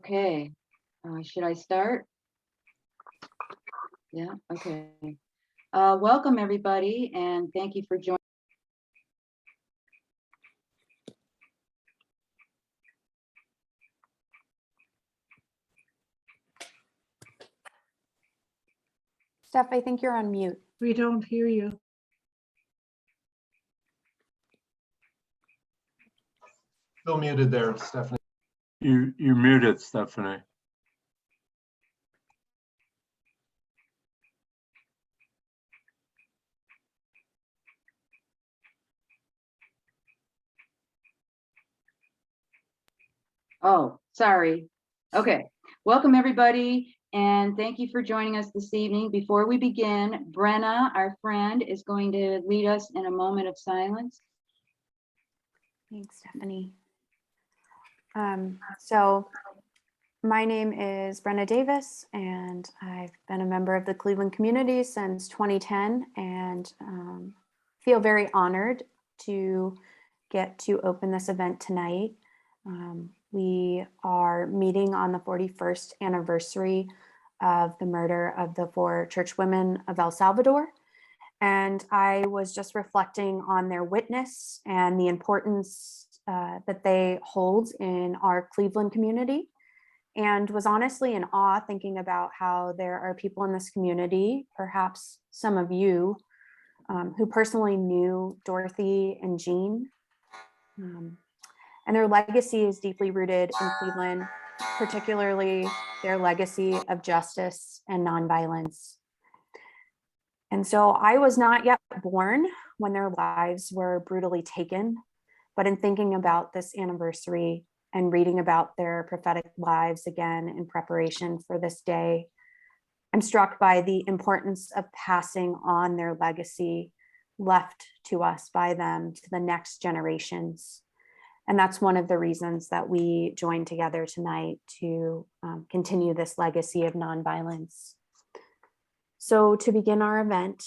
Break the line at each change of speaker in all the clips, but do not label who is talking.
Okay, should I start? Yeah, okay. Welcome everybody, and thank you for joining.
Steph, I think you're on mute.
We don't hear you.
Still muted there, Stephanie.
You're muted, Stephanie.
Oh, sorry. Okay, welcome everybody, and thank you for joining us this evening. Before we begin, Brenna, our friend, is going to lead us in a moment of silence.
Thanks, Stephanie. So my name is Brenna Davis, and I've been a member of the Cleveland community since 2010, and feel very honored to get to open this event tonight. We are meeting on the 41st anniversary of the murder of the 4 church women of El Salvador. And I was just reflecting on their witness and the importance that they hold in our Cleveland community, and was honestly in awe thinking about how there are people in this community, perhaps some of you, who personally knew Dorothy and Jean. And their legacy is deeply rooted in Cleveland, particularly their legacy of justice and nonviolence. And so I was not yet born when their lives were brutally taken, but in thinking about this anniversary and reading about their prophetic lives again in preparation for this day, I'm struck by the importance of passing on their legacy left to us by them to the next generations. And that's one of the reasons that we joined together tonight to continue this legacy of nonviolence. So to begin our event,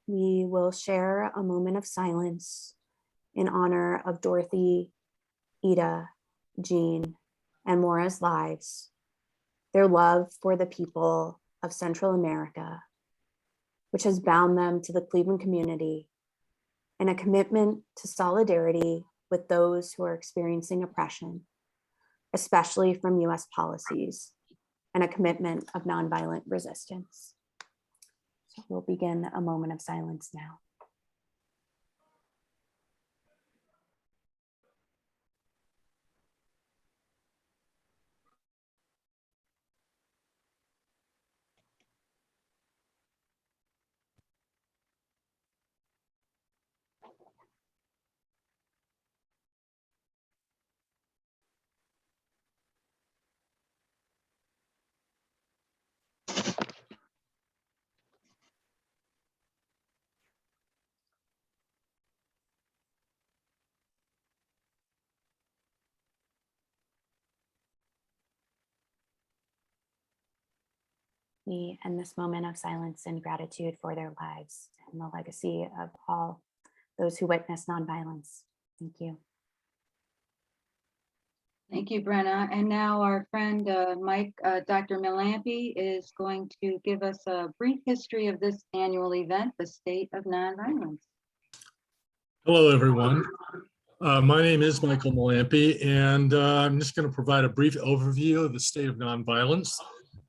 we will share a moment of silence in honor of Dorothy, Ida, Jean, and Maura's lives, their love for the people of Central America, which has bound them to the Cleveland community, and a commitment to solidarity with those who are experiencing oppression, especially from US policies, and a commitment of nonviolent resistance. So we'll begin a moment of silence now. We end this moment of silence in gratitude for their lives and the legacy of all those who witness nonviolence. Thank you.
Thank you, Brenna. And now our friend Dr. Malampy is going to give us a brief history of this annual event, the State of Nonviolence.
Hello, everyone. My name is Michael Malampy, and I'm just going to provide a brief overview of the State of Nonviolence.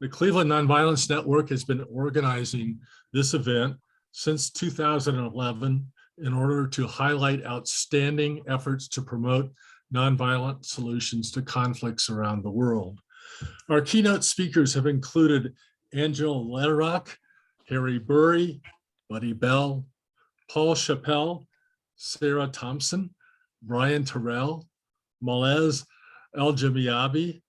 The Cleveland Nonviolence Network has been organizing this event since 2011 in order to highlight outstanding efforts to promote nonviolent solutions to conflicts around the world. Our keynote speakers have included Angela Lederach, Harry Burry, Buddy Bell, Paul Chappell, Sarah Thompson, Brian Terrell, Malez El-Jamiabi,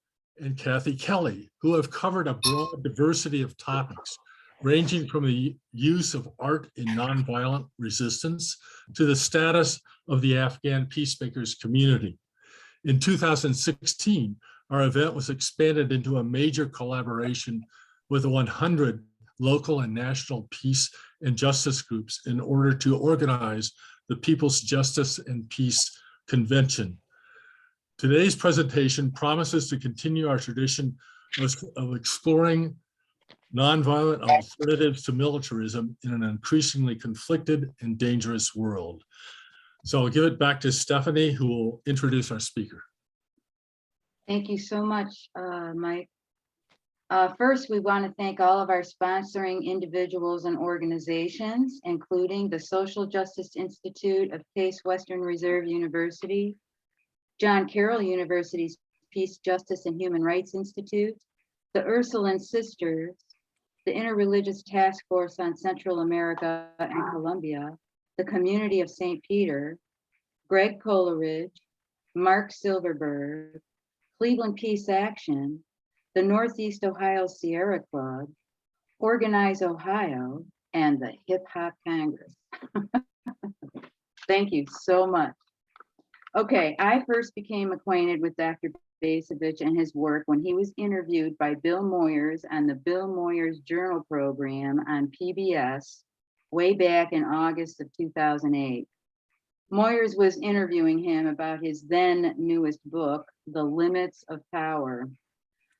and Kathy Kelly, who have covered a broad diversity of topics, ranging from the use of art in nonviolent resistance to the status of the Afghan peacemakers community. In 2016, our event was expanded into a major collaboration with 100 local and national peace and justice groups in order to organize the People's Justice and Peace Convention. Today's presentation promises to continue our tradition of exploring nonviolent alternatives to militarism in an increasingly conflicted and dangerous world. So I'll give it back to Stephanie, who will introduce our speaker.
Thank you so much, Mike. First, we want to thank all of our sponsoring individuals and organizations, including the Social Justice Institute of Case Western Reserve University, John Carroll University's Peace, Justice, and Human Rights Institute, the Ursuline Sisters, the Interreligious Task Force on Central America and Colombia, the Community of St. Peter, Greg Coleridge, Mark Silverberg, Cleveland Peace Action, the Northeast Ohio Sierra Club, Organize Ohio, and the Hip Hop Congress. Thank you so much. Okay, I first became acquainted with Dr. Bacevich and his work when he was interviewed by Bill Moyers on the Bill Moyers Journal program on PBS way back in August of 2008. Moyers was interviewing him about his then newest book, The Limits of Power.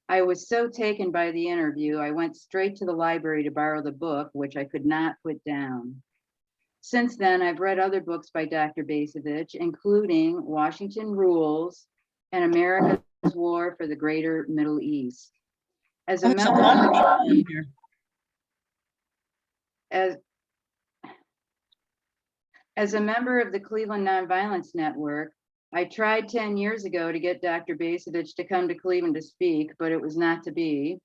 I was so taken by the interview, I went straight to the library to borrow the book, which I could not put down. Since then, I've read other books by Dr. Bacevich, including Washington Rules and America's War for the Greater Middle East. As a member of the Cleveland Nonviolence Network, I tried 10 years ago to get Dr. Bacevich to come to Cleveland to speak, but it was not to be.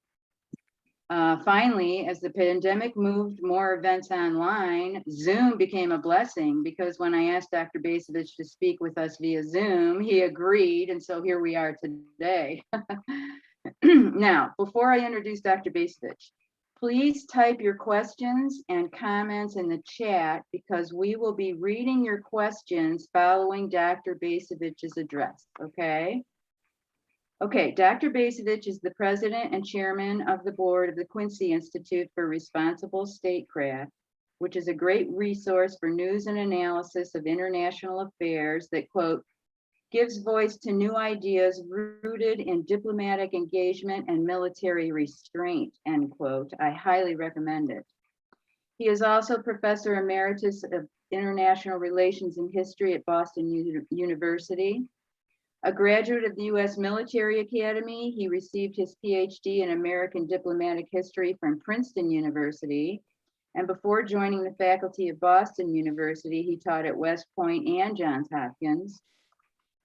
Finally, as the pandemic moved more events online, Zoom became a blessing, because when I asked Dr. Bacevich to speak with us via Zoom, he agreed, and so here we are today. Now, before I introduce Dr. Bacevich, please type your questions and comments in the chat, because we will be reading your questions following Dr. Bacevich's address, okay? Okay, Dr. Bacevich is the president and chairman of the board of the Quincy Institute for Responsible Statecraft, which is a great resource for news and analysis of international affairs that, quote, gives voice to new ideas rooted in diplomatic engagement and military restraint, end quote. I highly recommend it. He is also professor emeritus of international relations and history at Boston University. A graduate of the U.S. Military Academy, he received his PhD in American Diplomatic History from Princeton University. And before joining the faculty of Boston University, he taught at West Point and Johns Hopkins.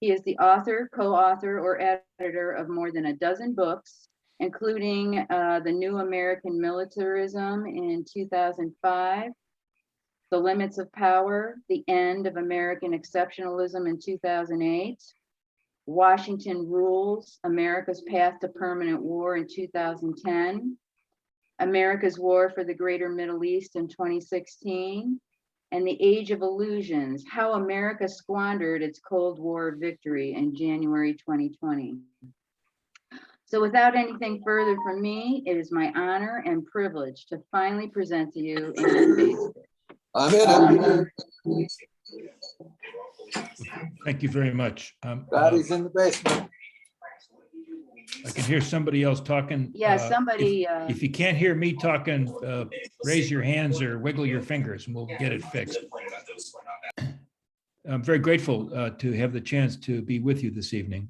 He is the author, co-author, or editor of more than a dozen books, including The New American Militarism in 2005, The Limits of Power, The End of American Exceptionalism in 2008, Washington Rules, America's Path to Permanent War in 2010, America's War for the Greater Middle East in 2016, and The Age of Illusions, How America Squandered Its Cold War Victory in January 2020. So without anything further from me, it is my honor and privilege to finally present to you Andrew Bacevich.
I'm in it.
Thank you very much.
Daddy's in the basement.
I can hear somebody else talking.
Yeah, somebody,
If you can't hear me talking, raise your hands or wiggle your fingers and we'll get it fixed. I'm very grateful to have the chance to be with you this evening.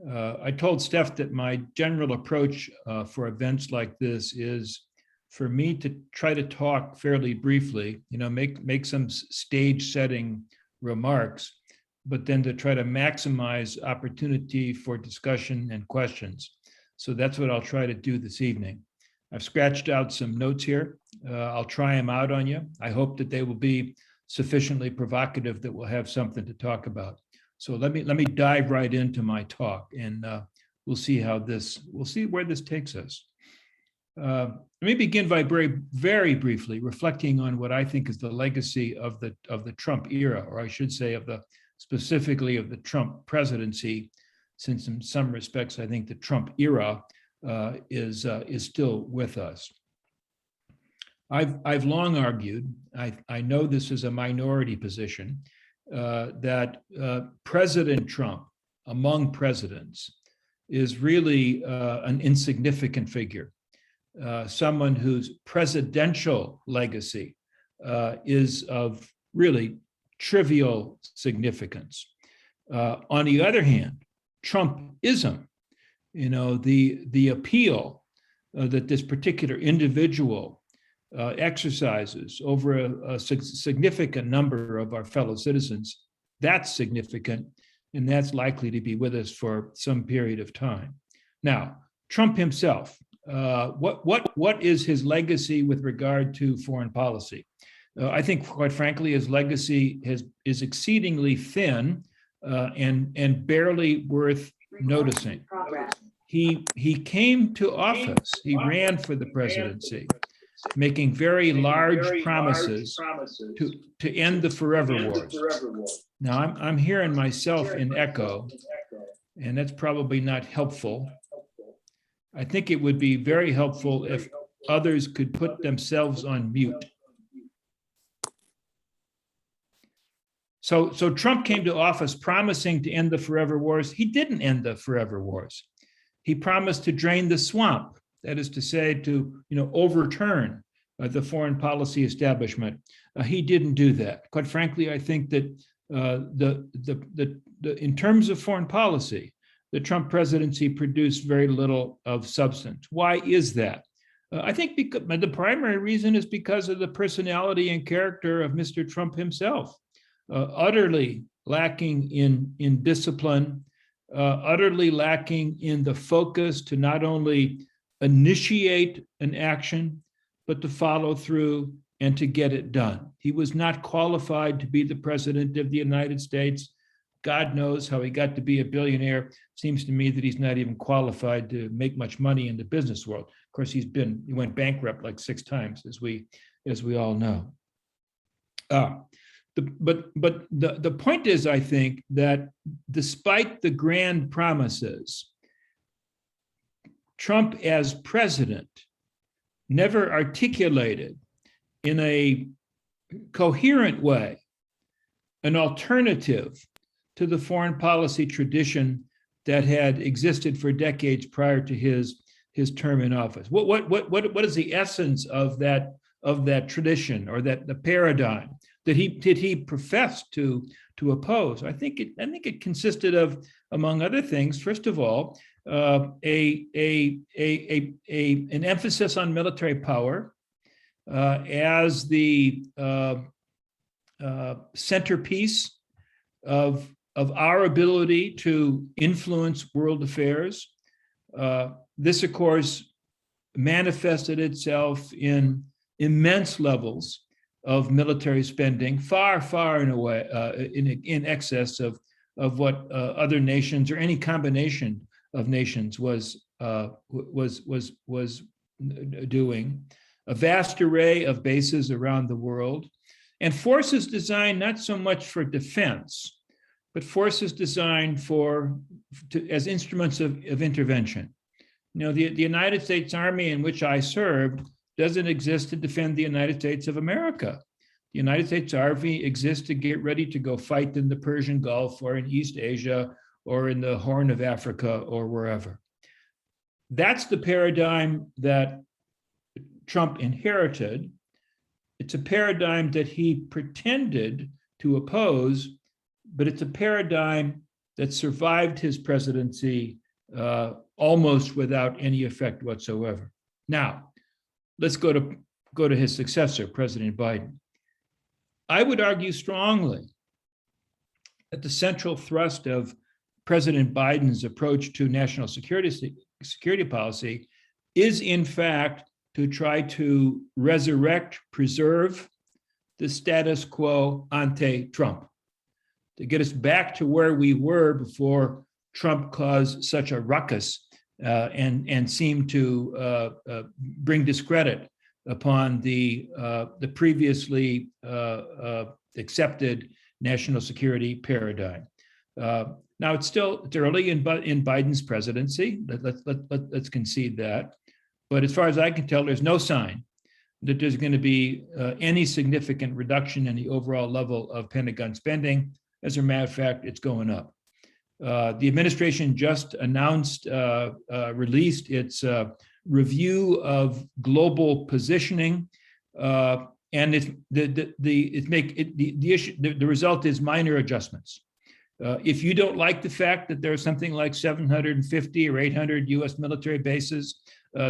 I told Steph that my general approach for events like this is for me to try to talk fairly briefly, make some stage setting remarks, but then to try to maximize opportunity for discussion and questions. So that's what I'll try to do this evening. I've scratched out some notes here. I'll try them out on you. I hope that they will be sufficiently provocative that we'll have something to talk about. So let me dive right into my talk, and we'll see where this takes us. Let me begin by very briefly reflecting on what I think is the legacy of the Trump era, or I should say specifically of the Trump presidency, since in some respects I think the Trump era is still with us. I've long argued, I know this is a minority position, that President Trump among presidents is really an insignificant figure, someone whose presidential legacy is of really trivial significance. On the other hand, Trumpism, the appeal that this particular individual exercises over a significant number of our fellow citizens, that's significant, and that's likely to be with us for some period of time. Now, Trump himself, what is his legacy with regard to foreign policy? I think, quite frankly, his legacy is exceedingly thin and barely worth noticing. He came to office, he ran for the presidency, making very large promises to end the forever wars. Now, I'm hearing myself in echo, and that's probably not helpful. I think it would be very helpful if others could put themselves on mute. So Trump came to office promising to end the forever wars. He didn't end the forever wars. He promised to drain the swamp, that is to say, to overturn the foreign policy establishment. He didn't do that. Quite frankly, I think that in terms of foreign policy, the Trump presidency produced very little of substance. Why is that? I think the primary reason is because of the personality and character of Mr. Trump himself. Utterly lacking in discipline, utterly lacking in the focus to not only initiate an action, but to follow through and to get it done. He was not qualified to be the president of the United States. God knows how he got to be a billionaire. Seems to me that he's not even qualified to make much money in the business world. Of course, he went bankrupt like 6 times, as we all know. But the point is, I think, that despite the grand promises, Trump as president never articulated in a coherent way an alternative to the foreign policy tradition that had existed for decades prior to his term in office. What is the essence of that tradition, or the paradigm that he professed to oppose? I think it consisted of, among other things, first of all, an emphasis on military power as the centerpiece of our ability to influence world affairs. This, of course, manifested itself in immense levels of military spending, far in a way in excess of what other nations or any combination of nations was doing. A vast array of bases around the world, and forces designed not so much for defense, but forces designed as instruments of intervention. The United States Army, in which I served, doesn't exist to defend the United States of America. The United States Army exists to get ready to go fight in the Persian Gulf or in East Asia or in the Horn of Africa or wherever. That's the paradigm that Trump inherited. It's a paradigm that he pretended to oppose, but it's a paradigm that survived his presidency almost without any effect whatsoever. Now, let's go to his successor, President Biden. I would argue strongly that the central thrust of President Biden's approach to national security policy is, in fact, to try to resurrect, preserve the status quo ante Trump, to get us back to where we were before Trump caused such a ruckus and seemed to bring discredit upon the previously accepted national security paradigm. Now it's early in Biden's presidency. Let's concede that. But as far as I can tell, there's no sign that there's going to be any significant reduction in the overall level of Pentagon spending. As a matter of fact, it's going up. The administration just released its review of global positioning, and the result is minor adjustments. If you don't like the fact that there's something like 750 or 800 U.S. military bases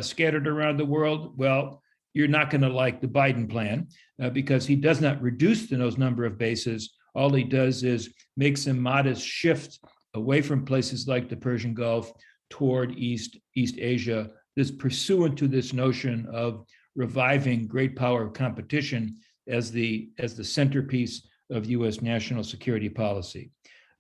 scattered around the world, well, you're not going to like the Biden plan because he does not reduce those number of bases. All he does is make some modest shift away from places like the Persian Gulf toward East Asia. This pursuant to this notion of reviving great power competition as the centerpiece of U.S. national security policy.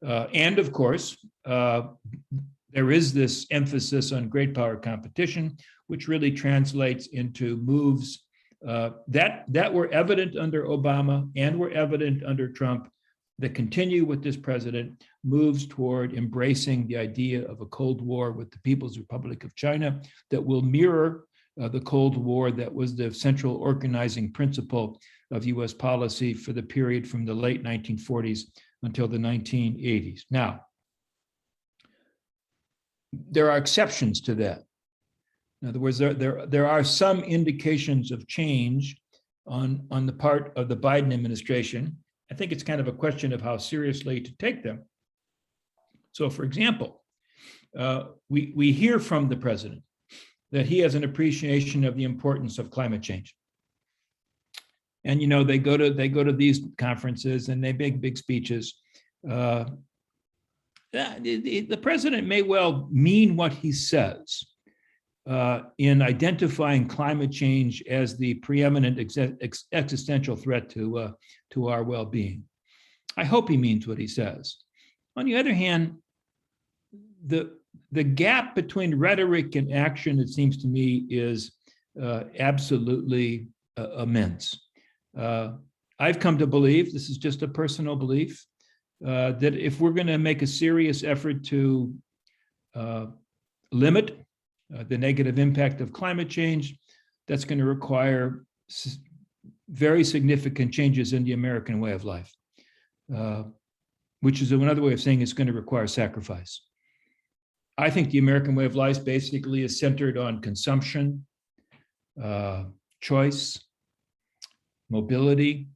And of course, there is this emphasis on great power competition, which really translates into moves that were evident under Obama and were evident under Trump, that continue with this president, moves toward embracing the idea of a Cold War with the People's Republic of China that will mirror the Cold War that was the central organizing principle of U.S. policy for the period from the late 1940s until the 1980s. Now, there are exceptions to that. In other words, there are some indications of change on the part of the Biden administration. I think it's kind of a question of how seriously to take them. So, for example, we hear from the president that he has an appreciation of the importance of climate change. And they go to these conferences and they make big speeches. The president may well mean what he says in identifying climate change as the preeminent existential threat to our well-being. I hope he means what he says. On the other hand, the gap between rhetoric and action, it seems to me, is absolutely immense. I've come to believe, this is just a personal belief, that if we're going to make a serious effort to limit the negative impact of climate change, that's going to require very significant changes in the American way of life, which is another way of saying it's going to require sacrifice. I think the American way of life basically is centered on consumption, choice, mobility.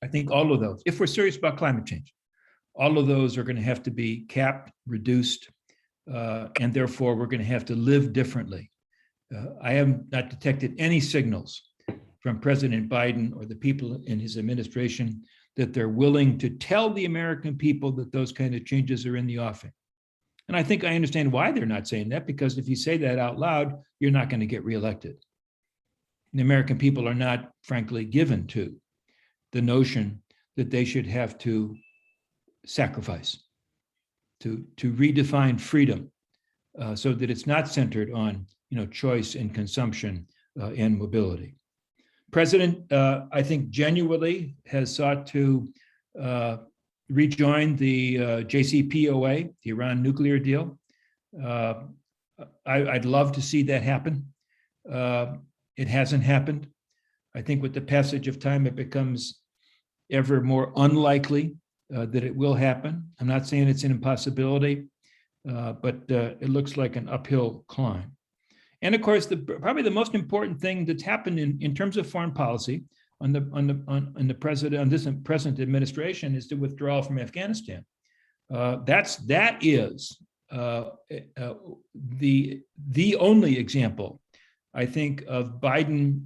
I think all of those, if we're serious about climate change, all of those are going to have to be capped, reduced, and therefore we're going to have to live differently. I have not detected any signals from President Biden or the people in his administration that they're willing to tell the American people that those kind of changes are in the offing. And I think I understand why they're not saying that, because if you say that out loud, you're not going to get reelected. The American people are not, frankly, given to the notion that they should have to sacrifice, to redefine freedom so that it's not centered on choice and consumption and mobility. President, I think, genuinely has sought to rejoin the JCPOA, the Iran nuclear deal. I'd love to see that happen. It hasn't happened. I think with the passage of time, it becomes ever more unlikely that it will happen. I'm not saying it's an impossibility, but it looks like an uphill climb. And of course, probably the most important thing that's happened in terms of foreign policy on this present administration is the withdrawal from Afghanistan. That is the only example, I think, of Biden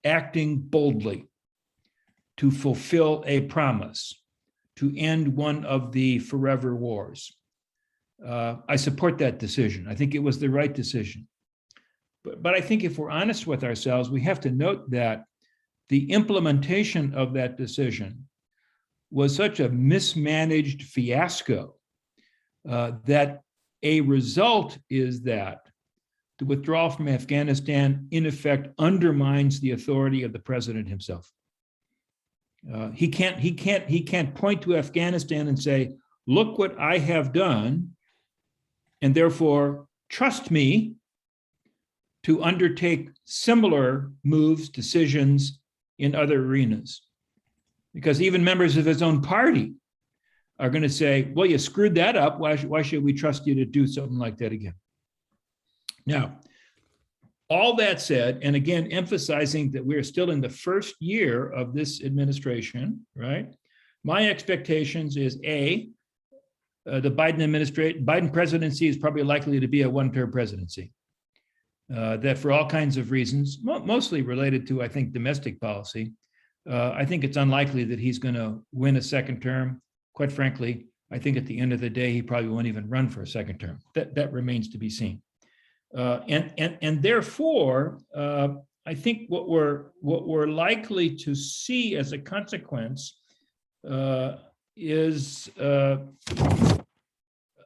acting boldly to fulfill a promise to end one of the forever wars. I support that decision. I think it was the right decision. But I think if we're honest with ourselves, we have to note that the implementation of that decision was such a mismanaged fiasco that a result is that the withdrawal from Afghanistan, in effect, undermines the authority of the president himself. He can't point to Afghanistan and say, "Look what I have done, and therefore trust me to undertake similar moves, decisions in other arenas." Because even members of his own party are going to say, well, you screwed that up. Why should we trust you to do something like that again? Now, all that said, and again, emphasizing that we're still in the first year of this administration, right? My expectations is the Biden presidency is probably likely to be a one-term presidency. That for all kinds of reasons, mostly related to, I think, domestic policy, I think it's unlikely that he's going to win a second term. Quite frankly, I think at the end of the day, he probably won't even run for a second term. That remains to be seen. And therefore, I think what we're likely to see as a consequence is an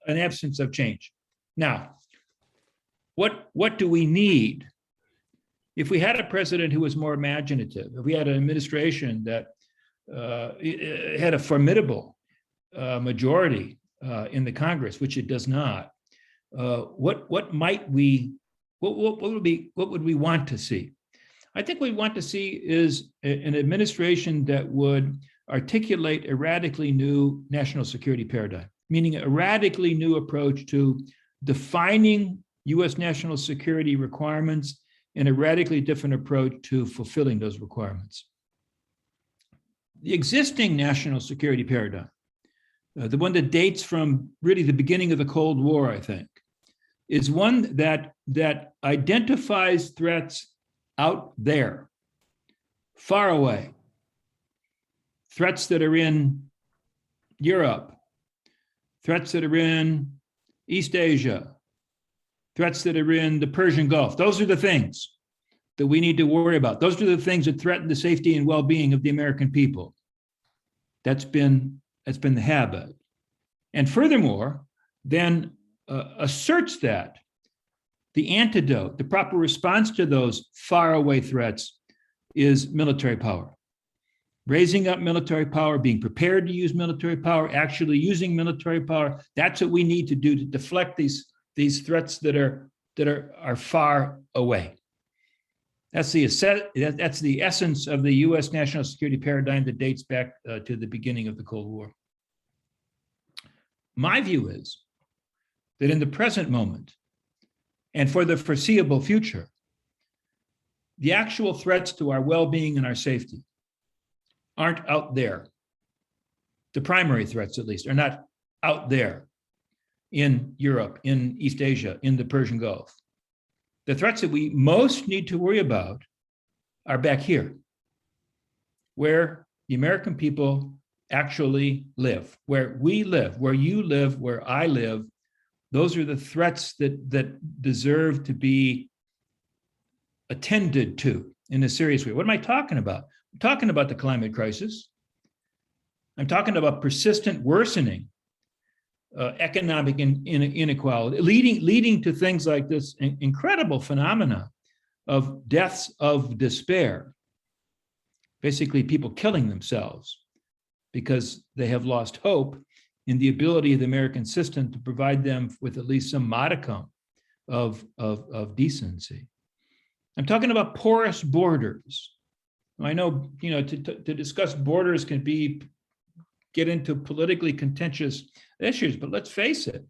absence of change. Now, what do we need? If we had a president who was more imaginative, if we had an administration that had a formidable majority in the Congress, which it does not, what would we want to see? I think what we want to see is an administration that would articulate a radically new national security paradigm, meaning a radically new approach to defining U.S. national security requirements and a radically different approach to fulfilling those requirements. The existing national security paradigm, the one that dates from really the beginning of the Cold War, I think, is one that identifies threats out there, far away, threats that are in Europe, threats that are in East Asia, threats that are in the Persian Gulf. Those are the things that we need to worry about. Those are the things that threaten the safety and well-being of the American people. That's been the habit. And furthermore, then asserts that the antidote, the proper response to those faraway threats is military power. Raising up military power, being prepared to use military power, actually using military power. That's what we need to do to deflect these threats that are far away. That's the essence of the U.S. national security paradigm that dates back to the beginning of the Cold War. My view is that in the present moment and for the foreseeable future, the actual threats to our well-being and our safety aren't out there. The primary threats, at least, are not out there in Europe, in East Asia, in the Persian Gulf. The threats that we most need to worry about are back here, where the American people actually live, where we live, where you live, where I live. Those are the threats that deserve to be attended to in a serious way. What am I talking about? I'm talking about the climate crisis. I'm talking about persistent worsening economic inequality, leading to things like this incredible phenomena of deaths of despair. Basically, people killing themselves because they have lost hope in the ability of the American system to provide them with at least some modicum of decency. I'm talking about porous borders. I know, to discuss borders can get into politically contentious issues, but let's face it,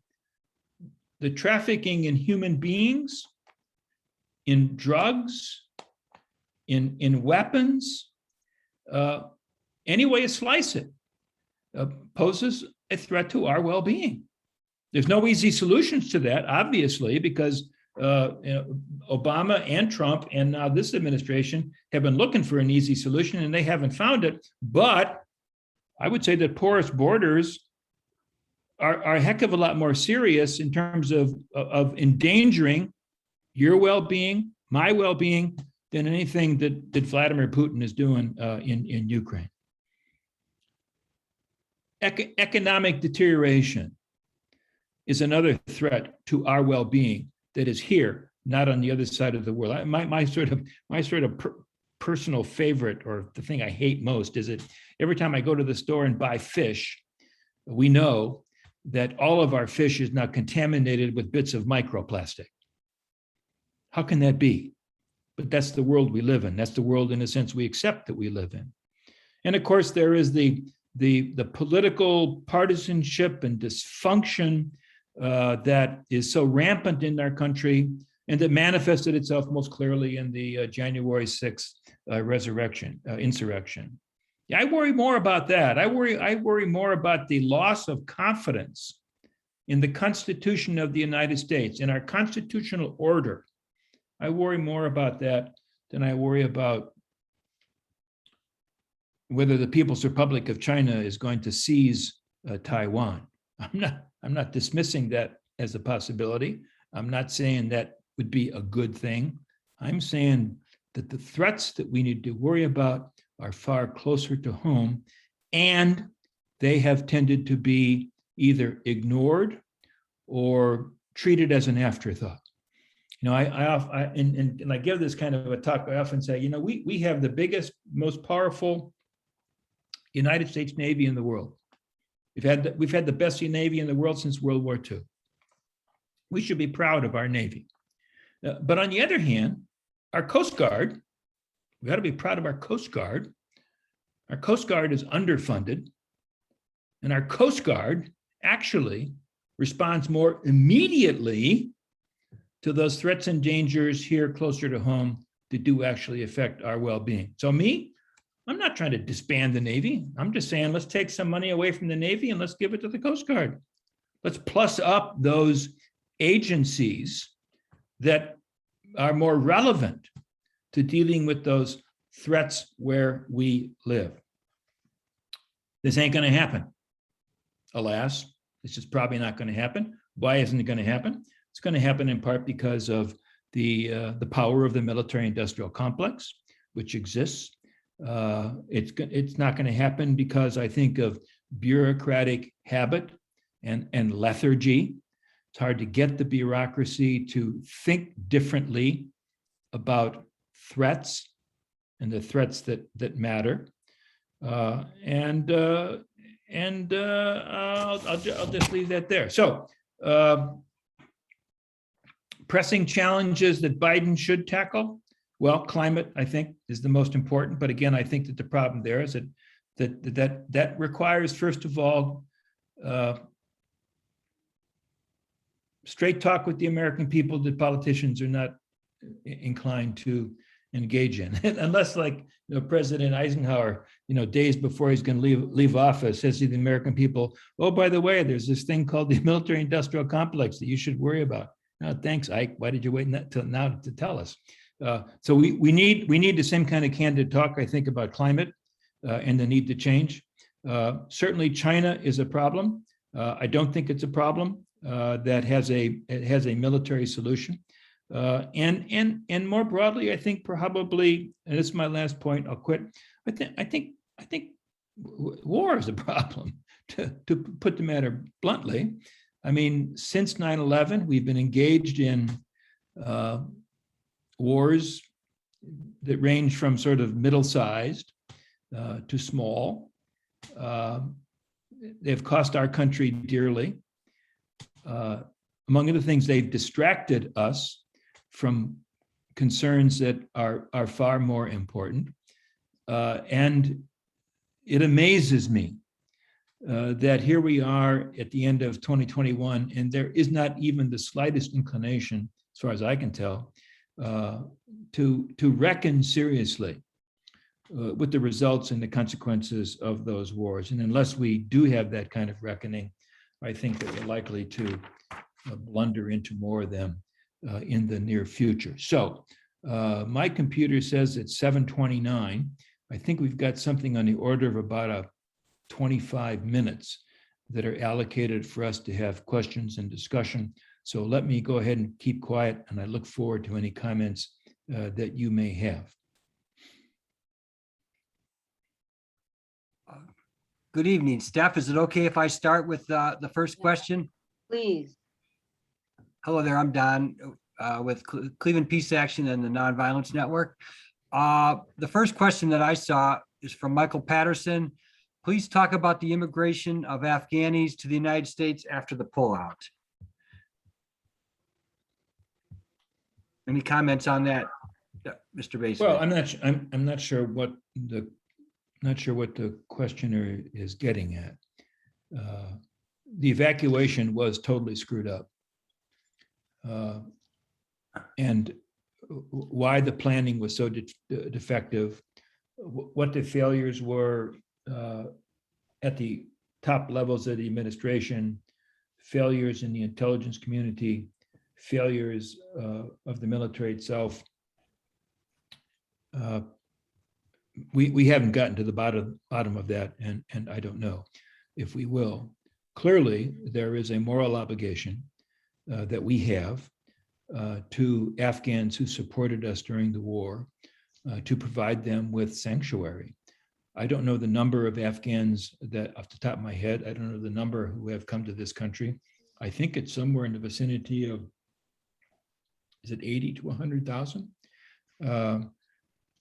the trafficking in human beings, in drugs, in weapons, any way you slice it, poses a threat to our well-being. There's no easy solutions to that, obviously, because Obama and Trump and now this administration have been looking for an easy solution and they haven't found it. But I would say that porous borders are a heck of a lot more serious in terms of endangering your well-being, my well-being, than anything that Vladimir Putin is doing in Ukraine. Economic deterioration is another threat to our well-being that is here, not on the other side of the world. My sort of personal favorite, or the thing I hate most, is that every time I go to the store and buy fish, we know that all of our fish is now contaminated with bits of microplastic. How can that be? But that's the world we live in. That's the world, in a sense, we accept that we live in. And of course, there is the the political partisanship and dysfunction that is so rampant in our country and that manifested itself most clearly in the January 6th insurrection. Yeah, I worry more about that. I worry more about the loss of confidence in the Constitution of the United States, in our constitutional order. I worry more about that than I worry about whether the People's Republic of China is going to seize Taiwan. I'm not dismissing that as a possibility. I'm not saying that would be a good thing. I'm saying that the threats that we need to worry about are far closer to home, and they have tended to be either ignored or treated as an afterthought. You know, I give this kind of a talk. I often say, you know, we have the biggest, most powerful United States Navy in the world. We've had the best Navy in the world since World War II. We should be proud of our Navy. But on the other hand, our Coast Guard, we got to be proud of our Coast Guard. Our Coast Guard is underfunded, and our Coast Guard actually responds more immediately to those threats and dangers here closer to home that do actually affect our well-being. So I'm not trying to disband the Navy. I'm just saying, let's take some money away from the Navy and let's give it to the Coast Guard. Let's plus up those agencies that are more relevant to dealing with those threats where we live. This ain't going to happen. Alas, this is probably not going to happen. Why isn't it going to happen? It's going to happen in part because of the power of the military-industrial complex, which exists. It's not going to happen because I think of bureaucratic habit and lethargy. It's hard to get the bureaucracy to think differently about threats and the threats that matter. I'll just leave that there. So, pressing challenges that Biden should tackle. Well, climate, I think, is the most important. But again, I think that the problem there is that requires, first of all, straight talk with the American people that politicians are not inclined to engage in, unless, like, President Eisenhower, days before he's going to leave office, says to the American people, "Oh, by the way, there's this thing called the military-industrial complex that you should worry about." "No, thanks, Ike. Why did you wait until now to tell us?" So we need the same kind of candid talk, I think, about climate and the need to change. Certainly, China is a problem. I don't think it's a problem that has a military solution. And more broadly, I think probably, and this is my last point, I'll quit. I think war is a problem, to put the matter bluntly. I mean, since 9/11, we've been engaged in wars that range from sort of middle-sized to small. They've cost our country dearly. Among other things, they've distracted us from concerns that are far more important. And it amazes me that here we are at the end of 2021, and there is not even the slightest inclination, as far as I can tell, to reckon seriously with the results and the consequences of those wars. And unless we do have that kind of reckoning, I think that we're likely to blunder into more of them in the near future. So my computer says it's 7:29. I think we've got something on the order of about 25 minutes that are allocated for us to have questions and discussion. So let me go ahead and keep quiet, and I look forward to any comments that you may have.
Good evening, Steph. Is it okay if I start with the first question?
Please.
Hello there, I'm Don with Cleveland Peace Action and the Nonviolence Network. The first question that I saw is from Michael Patterson. Please talk about the immigration of Afghanis to the United States after the pullout. Any comments on that, Mr. Bacevich?
Well, I'm not sure what the not sure what the questioner is getting at. The evacuation was totally screwed up. And why the planning was so defective, what the failures were at the top levels of the administration, failures in the intelligence community, failures of the military itself. We haven't gotten to the bottom of that, and I don't know if we will. Clearly, there is a moral obligation that we have to Afghans who supported us during the war to provide them with sanctuary. I don't know the number of Afghans that, off the top of my head, I don't know the number who have come to this country. I think it's somewhere in the vicinity of, is it 80 to 100,000?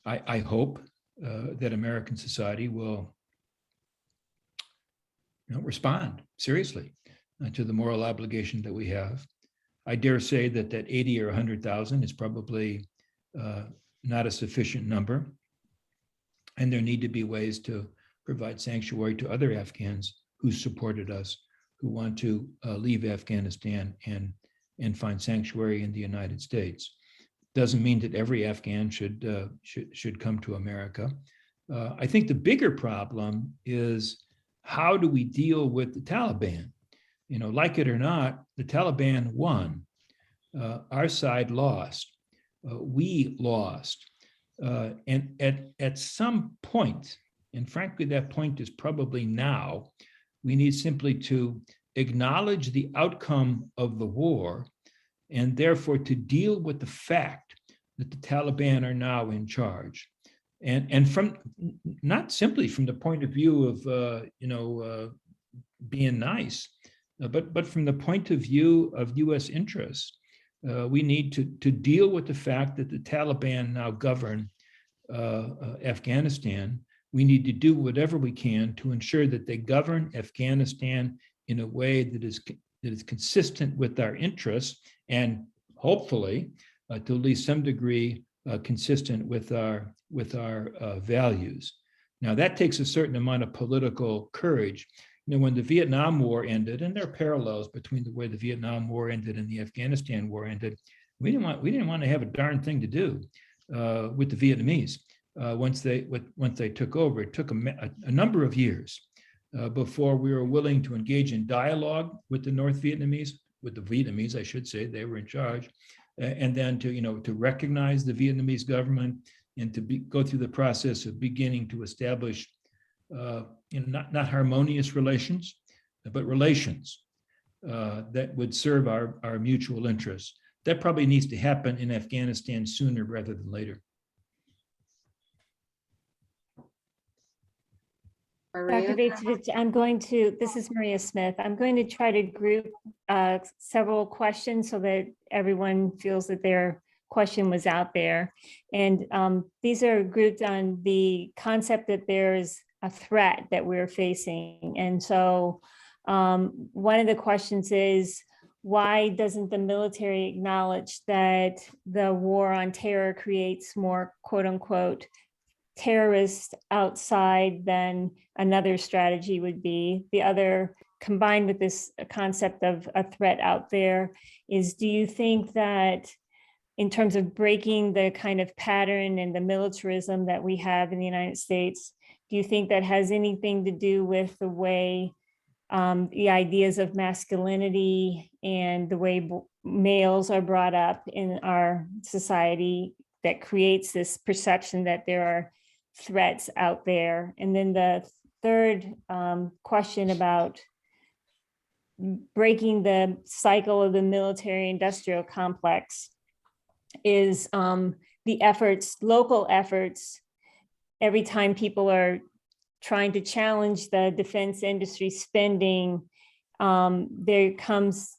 I hope that American society will respond seriously to the moral obligation that we have. I dare say that 80 or 100,000 is probably not a sufficient number. And there need to be ways to provide sanctuary to other Afghans who supported us, who want to leave Afghanistan and find sanctuary in the United States. Doesn't mean that every Afghan should come to America. I think the bigger problem is, how do we deal with the Taliban? You know, like it or not, the Taliban won. Our side lost. We lost. And at some point, and frankly, that point is probably now, we need simply to acknowledge the outcome of the war, and therefore to deal with the fact that the Taliban are now in charge. And from, not simply from the point of view of being nice, but from the point of view of US interests. We need to deal with the fact that the Taliban now govern Afghanistan. We need to do whatever we can to ensure that they govern Afghanistan in a way that is consistent with our interests, and hopefully to at least some degree consistent with our values. Now that takes a certain amount of political courage. You know, when the Vietnam War ended, and there are parallels between the way the Vietnam War ended and the Afghanistan War ended, we didn't want to have a darn thing to do with the Vietnamese once they took over. It took a number of years before we were willing to engage in dialogue with the North Vietnamese, with the Vietnamese, I should say, they were in charge, and then to recognize the Vietnamese government and to go through the process of beginning to establish not harmonious relations, but relations that would serve our mutual interests. That probably needs to happen in Afghanistan sooner rather than later.
Maria?
Dr. Bacevich, this is Maria Smith. I'm going to try to group several questions so that everyone feels that their question was out there. And these are grouped on the concept that there's a threat that we're facing. And so one of the questions is, why doesn't the military acknowledge that the war on terror creates more quote unquote terrorists outside than another strategy would be? The other, combined with this concept of a threat out there, is, do you think that in terms of breaking the kind of pattern and the militarism that we have in the United States, do you think that has anything to do with the way the ideas of masculinity and the way males are brought up in our society that creates this perception that there are threats out there? And then the third question about breaking the cycle of the military industrial complex is the efforts, local efforts, every time people are trying to challenge the defense industry spending, there comes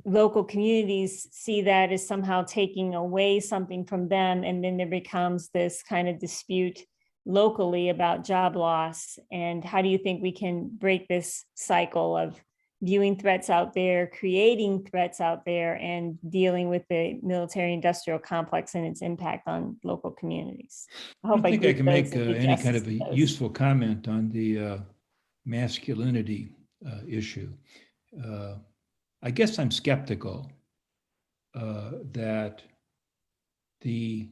local communities see that as somehow taking away something from them. And then there becomes this kind of dispute locally about job loss. And how do you think we can break this cycle of viewing threats out there, creating threats out there, and dealing with the military industrial complex and its impact on local communities.
I don't think I
gave
can make
those the
any kind
justice
of a
to those.
useful comment on the masculinity issue. I guess I'm skeptical that the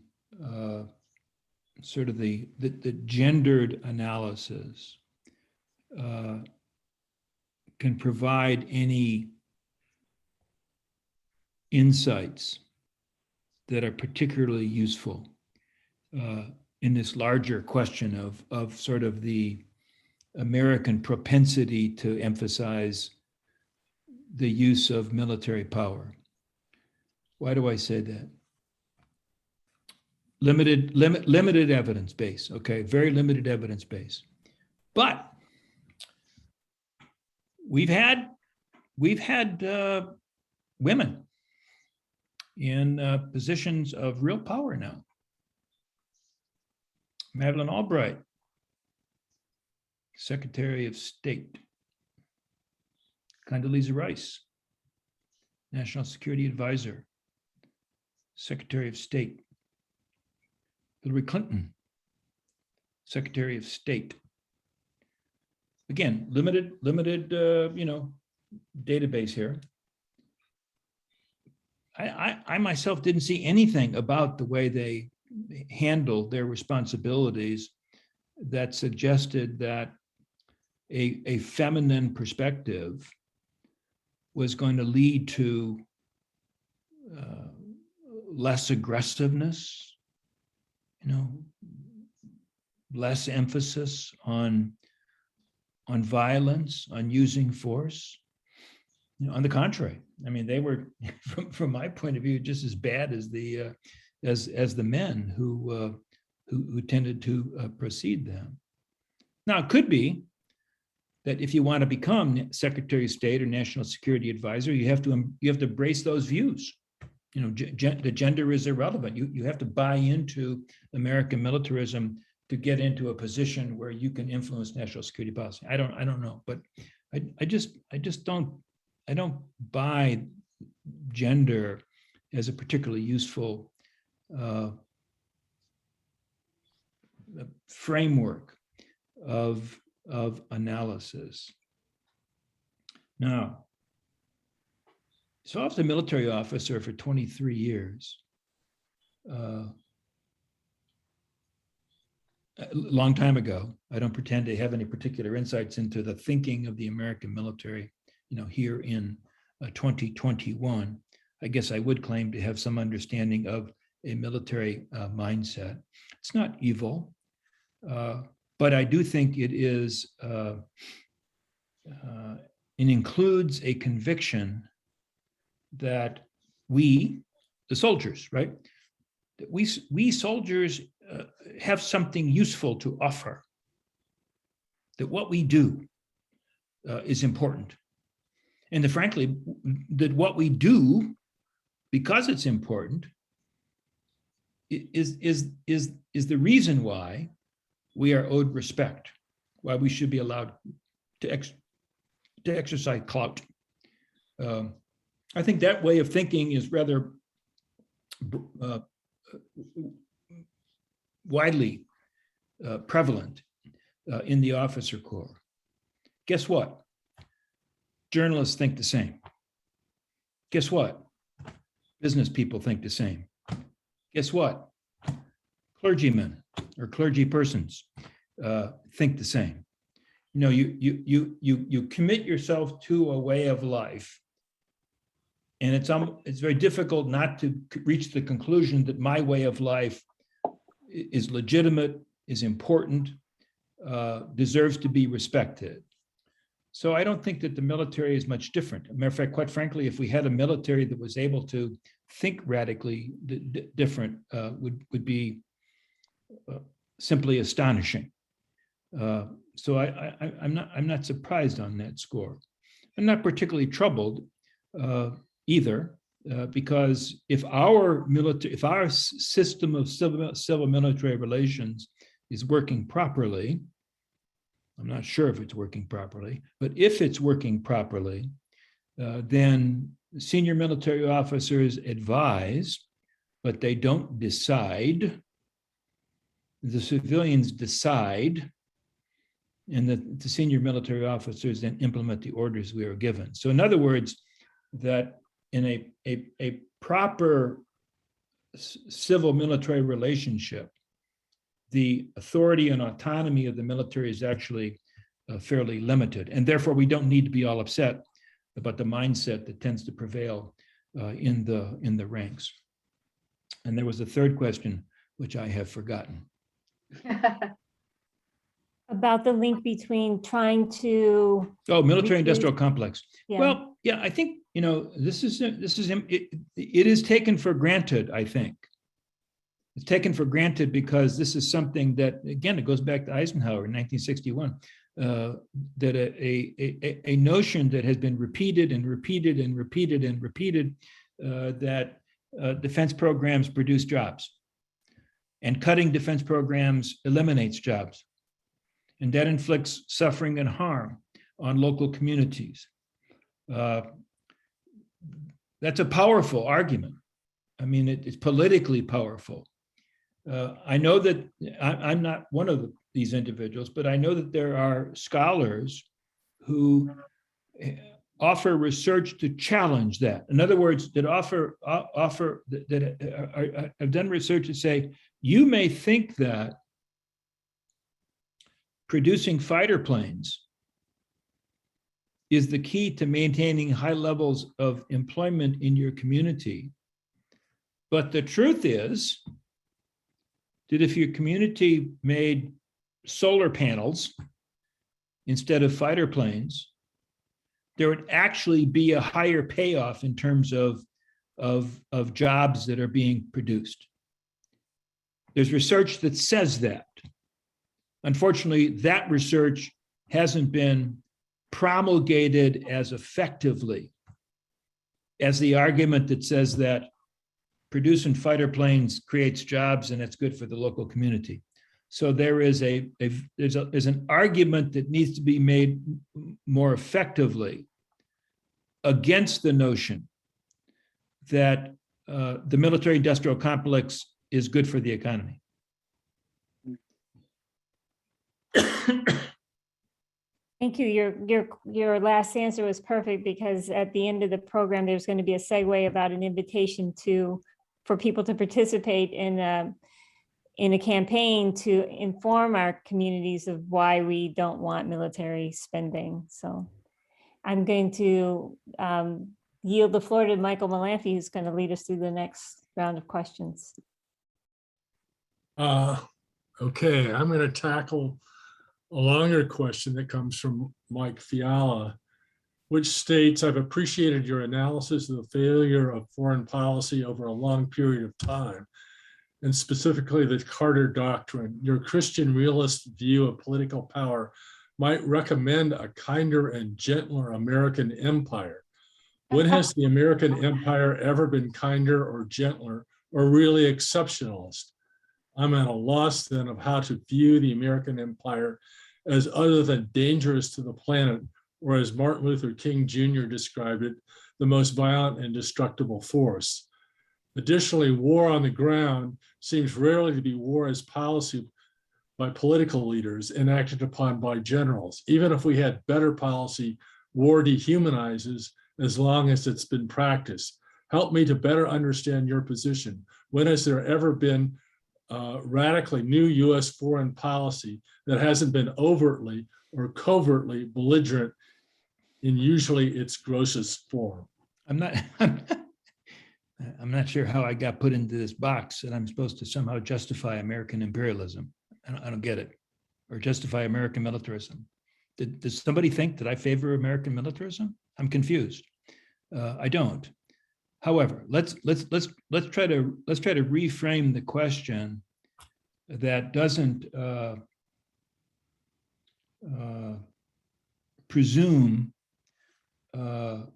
sort of the gendered analysis can provide any insights that are particularly useful in this larger question of sort of the American propensity to emphasize the use of military power. Why do I say that? Limited evidence base, okay, very limited evidence base. But we've had women in positions of real power now. Madeleine Albright, Secretary of State. Condoleezza Rice, National Security Advisor, Secretary of State. Hillary Clinton, Secretary of State. Again, limited, database here. I myself didn't see anything about the way they handled their responsibilities that suggested that a feminine perspective was going to lead to less aggressiveness, less emphasis on violence, on using force. On the contrary, I mean, they were, from my point of view, just as bad as the men who tended to precede them. Now, it could be that if you want to become Secretary of State or National Security Advisor, you have to embrace those views. The gender is irrelevant. You have to buy into American militarism to get into a position where you can influence national security policy. I don't know, but I just don't buy gender as a particularly useful framework of analysis. Now, so I was a military officer for 23 years. A long time ago. I don't pretend to have any particular insights into the thinking of the American military, here in 2021. I guess I would claim to have some understanding of a military mindset. It's not evil, but I do think it is, it includes a conviction that we, the soldiers, right? That we soldiers have something useful to offer. That what we do is important. And that frankly, that what we do, because it's important, is the reason why we are owed respect, why we should be allowed to exercise clout. I think that way of thinking is rather widely prevalent in the officer corps. Guess what? Journalists think the same. Guess what? Business people think the same. Guess what? Clergymen or clergy persons think the same. You commit yourself to a way of life, and it's very difficult not to reach the conclusion that my way of life is legitimate, is important, deserves to be respected. So I don't think that the military is much different. As a matter of fact, quite frankly, if we had a military that was able to think radically different, would be simply astonishing. So I'm not surprised on that score. I'm not particularly troubled either, because if our system of civil military relations is working properly, I'm not sure if it's working properly, but if it's working properly, then senior military officers advise, but they don't decide. The civilians decide, and the senior military officers then implement the orders we are given. So in other words, that in a proper civil military relationship, the authority and autonomy of the military is actually fairly limited. And therefore, we don't need to be all upset about the mindset that tends to prevail in the ranks. And there was a third question, which I have forgotten.
About the link between trying to,
Oh, military industrial complex.
yeah.
Well, yeah, I think, this is it is taken for granted, I think. It's taken for granted because this is something that, again, it goes back to Eisenhower in 1961, that a notion that has been repeated and repeated and repeated and repeated, that defense programs produce jobs, and cutting defense programs eliminates jobs, and that inflicts suffering and harm on local communities. That's a powerful argument. I mean, it's politically powerful. I know that I'm not one of these individuals, but I know that there are scholars who offer research to challenge that. In other words, that have done research to say, you may think that producing fighter planes is the key to maintaining high levels of employment in your community. But the truth is that if your community made solar panels instead of fighter planes, there would actually be a higher payoff in terms of jobs that are being produced. There's research that says that. Unfortunately, that research hasn't been promulgated as effectively as the argument that says that producing fighter planes creates jobs and it's good for the local community. So there is there's an argument that needs to be made more effectively against the notion that the military-industrial complex is good for the economy.
Thank you. Your last answer was perfect, because at the end of the program, there's going to be a segue about an invitation for people to participate in a campaign to inform our communities of why we don't want military spending. So I'm going to yield the floor to Michael Malamphy, who's going to lead us through the next round of questions.
Okay, I'm going to tackle a longer question that comes from Mike Fiala, which states, I've appreciated your analysis of the failure of foreign policy over a long period of time, and specifically the Carter Doctrine. Your Christian realist view of political power might recommend a kinder and gentler American empire. When has the American empire ever been kinder or gentler or really exceptionalist? I'm at a loss then of how to view the American empire as other than dangerous to the planet, or as Martin Luther King Jr. described it, the most violent and destructible force. Additionally, war on the ground seems rarely to be war as policy by political leaders enacted upon by generals. Even if we had better policy, war dehumanizes as long as it's been practiced. Help me to better understand your position. When has there ever been radically new US foreign policy that hasn't been overtly or covertly belligerent in usually its grossest form?
I'm not sure how I got put into this box and I'm supposed to somehow justify American imperialism. I don't get it. Or justify American militarism. Does somebody think that I favor American militarism? I'm confused. I don't. However, let's try to reframe the question that doesn't presume an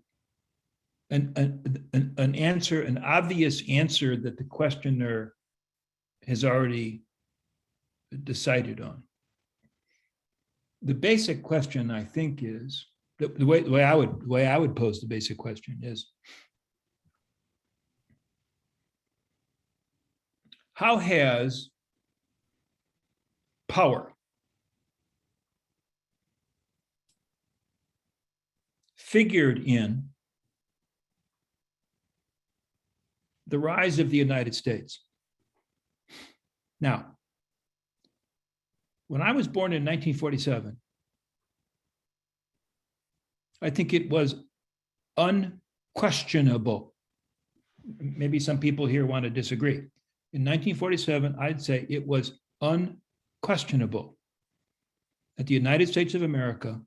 obvious answer that the questioner has already decided on. The basic question, I think, is the way I would pose the basic question is, how has power figured in the rise of the United States? Now, when I was born in 1947, I think it was unquestionable. Maybe some people here want to disagree. In 1947, I'd say it was unquestionable that the United States of America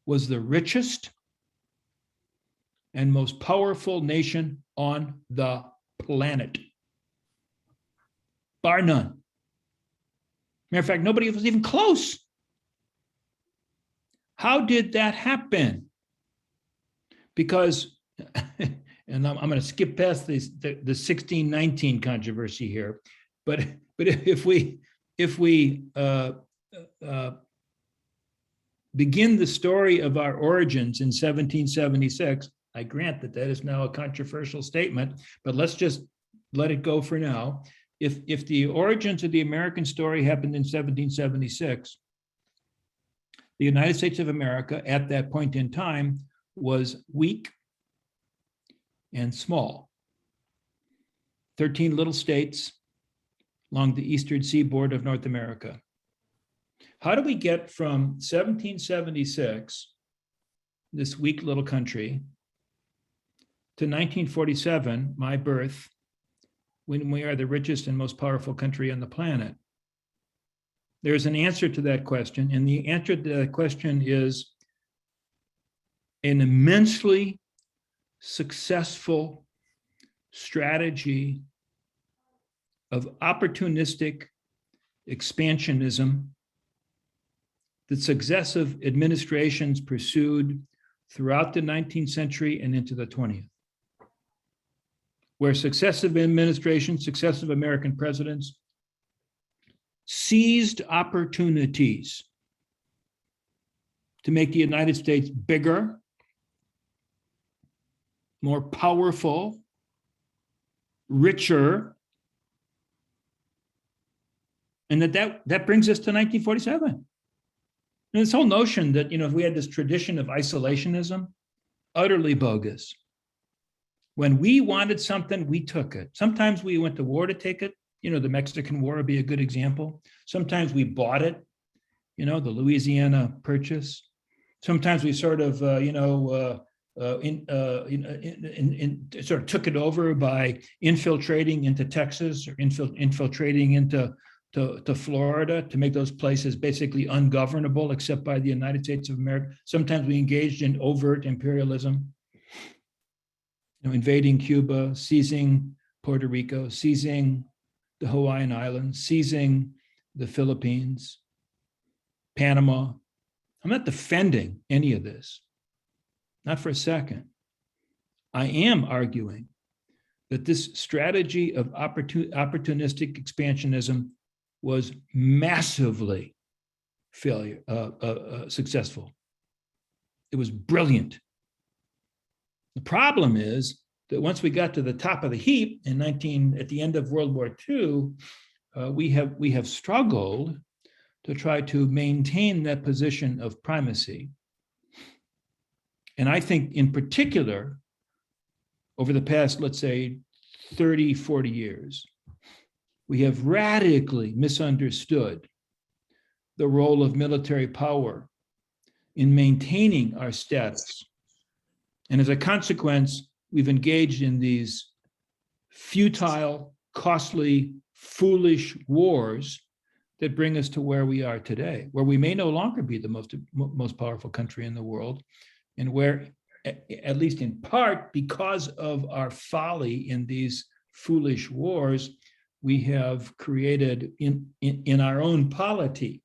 was the richest and most powerful nation on the planet, bar none. Matter of fact, nobody was even close. How did that happen? Because, and I'm going to skip past the 1619 controversy here, but if we begin the story of our origins in 1776, I grant that is now a controversial statement, but let's just let it go for now. If the origins of the American story happened in 1776, the United States of America at that point in time was weak and small. 13 little states along the eastern seaboard of North America. How do we get from 1776, this weak little country, to 1947, my birth, when we are the richest and most powerful country on the planet? There's an answer to that question, and the answer to that question is an immensely successful strategy of opportunistic expansionism that successive administrations pursued throughout the 19th century and into the 20th, where successive administrations, successive American presidents seized opportunities to make the United States bigger, more powerful, richer, and that brings us to 1947. And this whole notion that, if we had this tradition of isolationism, utterly bogus. When we wanted something, we took it. Sometimes we went to war to take it. The Mexican War would be a good example. Sometimes we bought it, the Louisiana Purchase. Sometimes we sort of, sort of took it over by infiltrating into Texas or infiltrating into Florida to make those places basically ungovernable except by the United States of America. Sometimes we engaged in overt imperialism, invading Cuba, seizing Puerto Rico, seizing the Hawaiian Islands, seizing the Philippines, Panama. I'm not defending any of this, not for a second. I am arguing that this strategy of opportunistic expansionism was massively successful. It was brilliant. The problem is that once we got to the top of the heap at the end of World War II, we have struggled to try to maintain that position of primacy. And I think in particular, over the past, let's say, 30, 40 years, we have radically misunderstood the role of military power in maintaining our status. And as a consequence, we've engaged in these futile, costly, foolish wars that bring us to where we are today, where we may no longer be the most powerful country in the world, and where, at least in part, because of our folly in these foolish wars, we have created in our own polity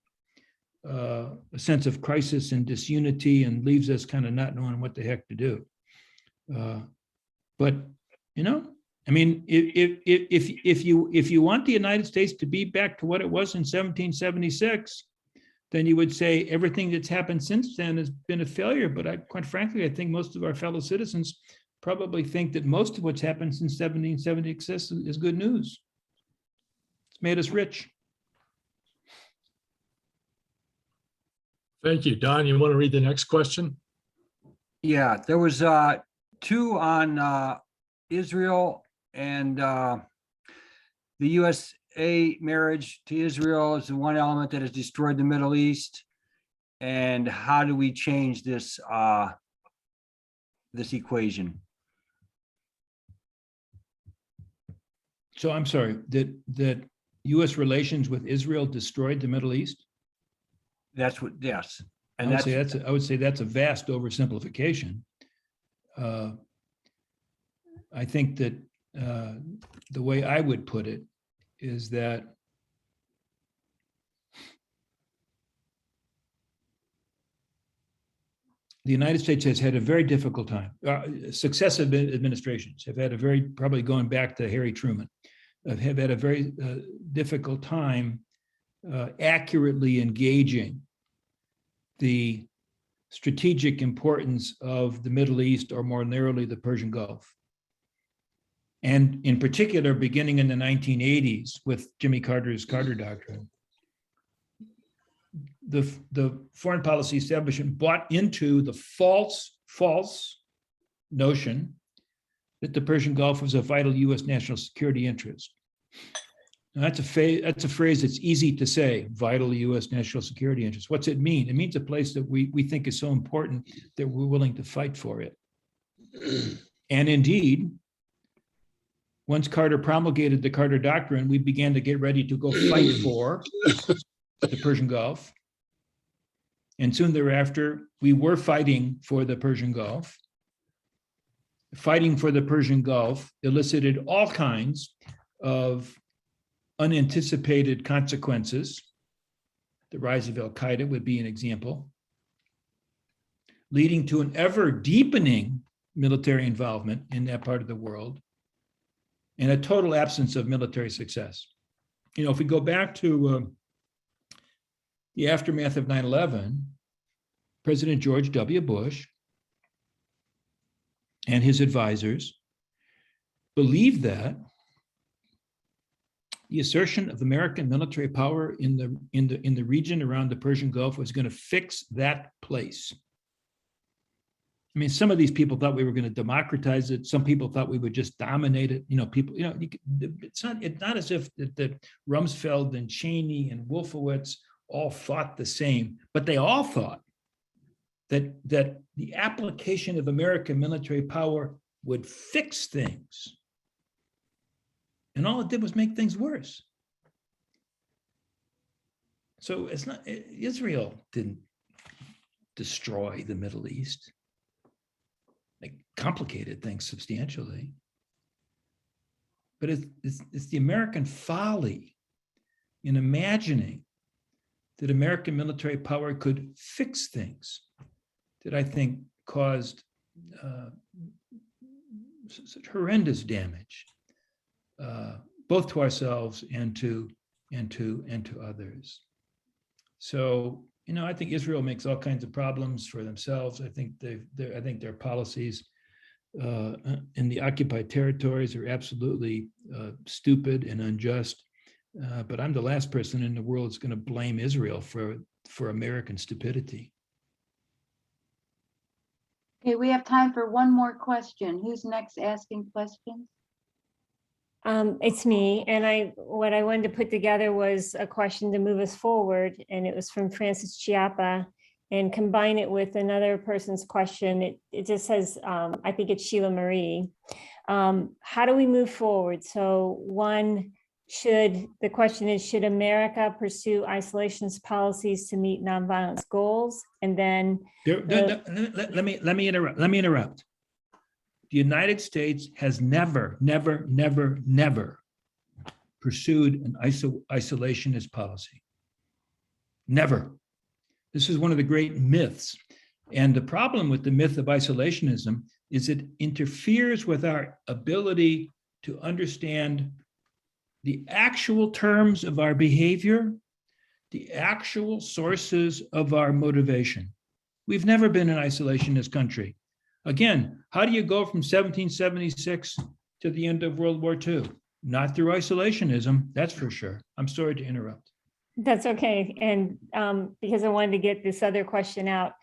a sense of crisis and disunity, and leaves us kind of not knowing what the heck to do. But I mean, if you want the United States to be back to what it was in 1776, then you would say everything that's happened since then has been a failure. But quite frankly, I think most of our fellow citizens probably think that most of what's happened since 1776 is good news. It's made us rich.
Thank you. Don, you want to read the next question?
Yeah, there was two on Israel and the USA marriage to Israel is the one element that has destroyed the Middle East. And how do we change this this equation?
So I'm sorry, that US relations with Israel destroyed the Middle East?
That's what, yes.
I
And
would
that's,
I would say that's a vast oversimplification. I think that the way I would put it is that the United States has had a very difficult time. Successive administrations have had a very, probably going back to Harry Truman, have had a very difficult time accurately engaging the strategic importance of the Middle East, or more narrowly, the Persian Gulf. And in particular, beginning in the 1980s with Jimmy Carter's Carter Doctrine, the foreign policy establishment bought into the false notion that the Persian Gulf was a vital US national security interest. Now, that's a phrase that's easy to say, vital US national security interest. What's it mean? It means a place that we think is so important that we're willing to fight for it. And indeed, once Carter promulgated the Carter Doctrine, we began to get ready to go fight for the Persian Gulf. And soon thereafter, we were fighting for the Persian Gulf. Fighting for the Persian Gulf elicited all kinds of unanticipated consequences. The rise of Al-Qaeda would be an example, leading to an ever deepening military involvement in that part of the world and a total absence of military success. You know, if we go back to the aftermath of 9/11, President George W. Bush and his advisors believed that the assertion of American military power in the region around the Persian Gulf was going to fix that place. I mean, some of these people thought we were going to democratize it. Some people thought we would just dominate it. You know, people. You know, it's not as if that Rumsfeld and Cheney and Wolfowitz all thought the same, but they all thought that the application of American military power would fix things. And all it did was make things worse. So it's not, Israel didn't destroy the Middle East. They complicated things substantially. But it's the American folly in imagining that American military power could fix things that I think caused such horrendous damage, both to ourselves and to others. So, you know, I think Israel makes all kinds of problems for themselves. I think their policies in the occupied territories are absolutely stupid and unjust. But I'm the last person in the world that's going to blame Israel for American stupidity.
Okay, we have time for one more question. Who's next asking questions?
It's me, and what I wanted to put together was a question to move us forward, and it was from Francis Chiappa, and combine it with another person's question. It just says, I think it's Sheila Marie. How do we move forward? So one, the question is, should America pursue isolationist policies to meet nonviolence goals? And then
let me interrupt. The United States has never pursued an isolationist policy. Never. This is one of the great myths. And the problem with the myth of isolationism is it interferes with our ability to understand the actual terms of our behavior, the actual sources of our motivation. We've never been in isolation in this country. Again, how do you go from 1776 to the end of World War II? Not through isolationism, that's for sure. I'm sorry to interrupt.
That's okay. And because I wanted to get this other question out,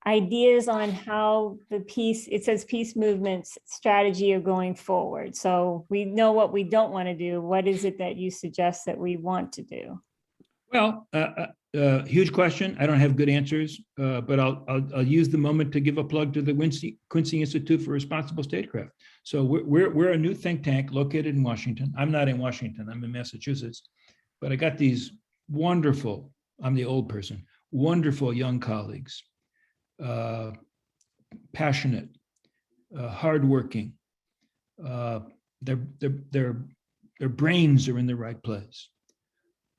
ideas on how the peace, it says peace movements strategy are going forward. So we know what we don't want to do. What is it that you suggest that we want to do?
Well, huge question. I don't have good answers, but I'll use the moment to give a plug to the Quincy Institute for Responsible Statecraft. So we're a new think tank located in Washington. I'm not in Washington, I'm in Massachusetts, but I got these wonderful, I'm the old person, wonderful young colleagues, passionate, hardworking. Their brains are in the right place,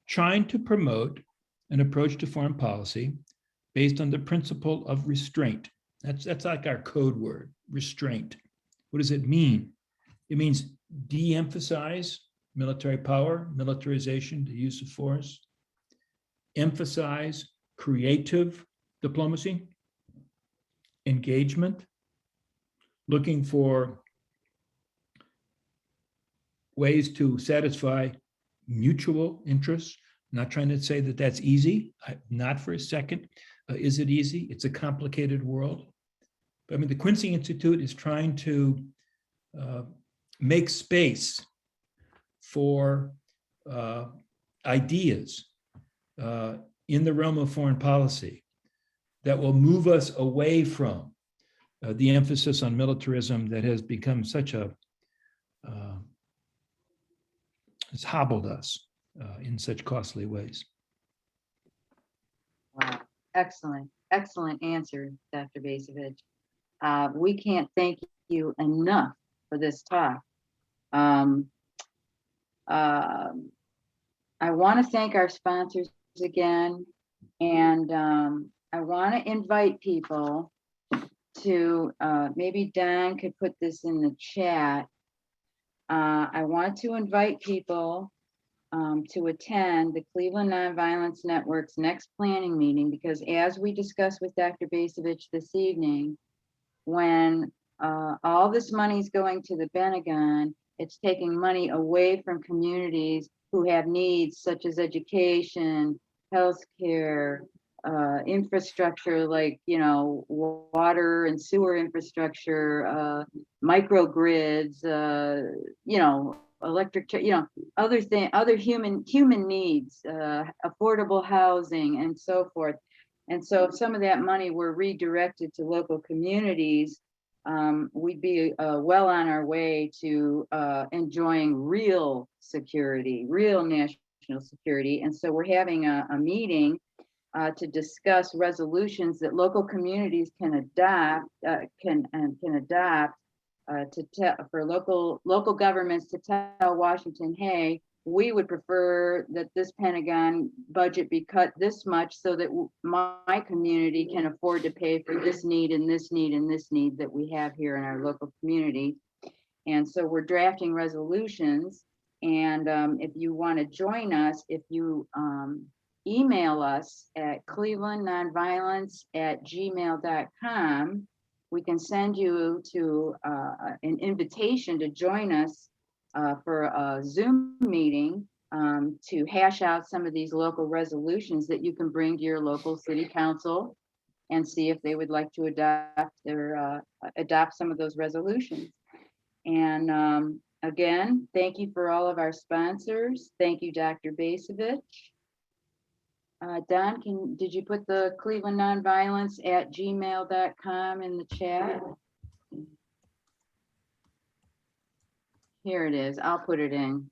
trying to promote an approach to foreign policy based on the principle of restraint. That's like our code word, restraint. What does it mean? It means de-emphasize military power, militarization, the use of force, emphasize creative diplomacy, engagement, looking for ways to satisfy mutual interests. Not trying to say that that's easy, not for a second. Is it easy? It's a complicated world. But I mean, the Quincy Institute is trying to make space for ideas in the realm of foreign policy that will move us away from the emphasis on militarism that has become such a, it's hobbled us in such costly ways.
Wow, excellent, excellent answer, Dr. Bacevich. We can't thank you enough for this talk. I want to thank our sponsors again, and I want to invite people to, maybe Don could put this in the chat. I want to invite people to attend the Cleveland Nonviolence Network's next planning meeting, because as we discussed with Dr. Bacevich this evening, when all this money is going to the Pentagon, it's taking money away from communities who have needs such as education, healthcare, infrastructure like, you know, water and sewer infrastructure, microgrids, you know, electric, you know, other human needs, affordable housing and so forth. And so if some of that money were redirected to local communities, we'd be well on our way to enjoying real security, real national security. And so we're having a meeting to discuss resolutions that local communities can adopt, for local governments to tell Washington, hey, we would prefer that this Pentagon budget be cut this much so that my community can afford to pay for this need and this need and this need that we have here in our local community. And so we're drafting resolutions. And if you want to join us, if you email us at clevelandnonviolence@gmail.com, we can send you to an invitation to join us for a Zoom meeting to hash out some of these local resolutions that you can bring to your local city council and see if they would like to adopt some of those resolutions. And again, thank you for all of our sponsors. Thank you, Dr. Bacevich. Don, did you put the clevelandnonviolence@gmail.com in the chat? Here it is. I'll put it in.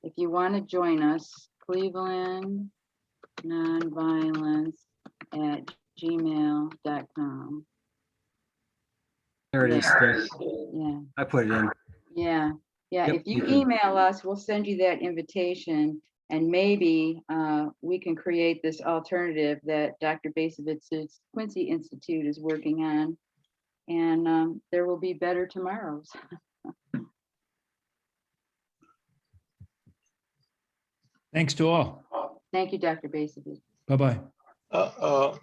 If you want to join us, clevelandnonviolence@gmail.com.
There it is. Steve.
Yeah,
I put it in.
yeah.
Yep,
If you
you can.
email us, we'll send you that invitation, and maybe we can create this alternative that Dr. Bacevich's Quincy Institute is working on, and there will be better tomorrows.
Thanks to all.
Thank you, Dr. Bacevich.
Bye-bye.
Uh-oh.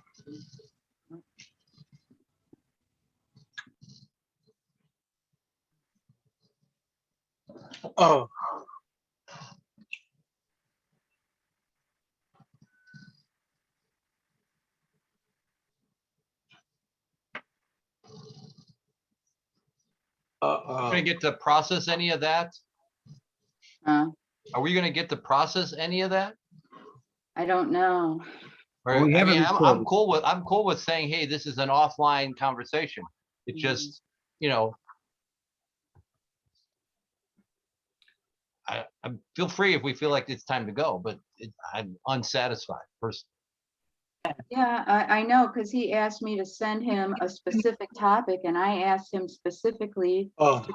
Oh. Uh-oh.
Gonna get to process any of that?
Uh,
Are we gonna get to process any of that?
I don't know.
Or,
Well, we
I
have it
mean, I'm
recorded.
cool with saying, hey, this is an offline conversation. It just, you know. I feel free if we feel like it's time to go, but I'm unsatisfied personally.
Yeah, I know, because he asked me to send him a specific topic, and I asked him specifically
Oh.
to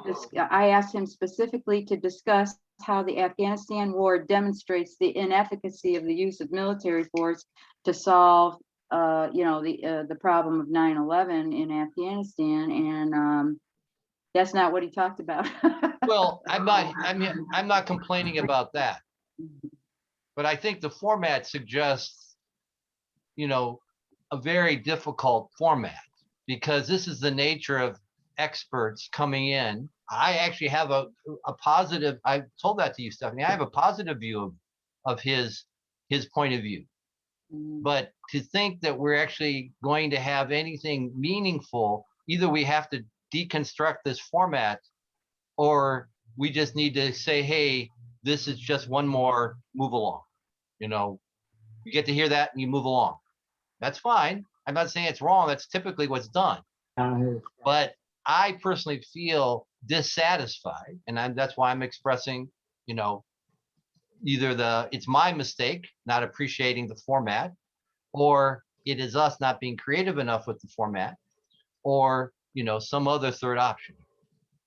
discuss how the Afghanistan war demonstrates the inefficacy of the use of military force to solve, the problem of 9/11 in Afghanistan, and that's not what he talked about.
Well, I'm not complaining about that, but I think the format suggests, you know, a very difficult format because this is the nature of experts coming in. I actually have a positive, I told that to you, Stephanie, I have a positive view of his point of view. But to think that we're actually going to have anything meaningful, either we have to deconstruct this format or we just need to say, hey, this is just one more move along. You know, you get to hear that and you move along. That's fine. I'm not saying it's wrong. That's typically what's done. But I personally feel dissatisfied, and that's why I'm expressing, you know, either it's my mistake not appreciating the format, or it is us not being creative enough with the format, or, you know, some other third option.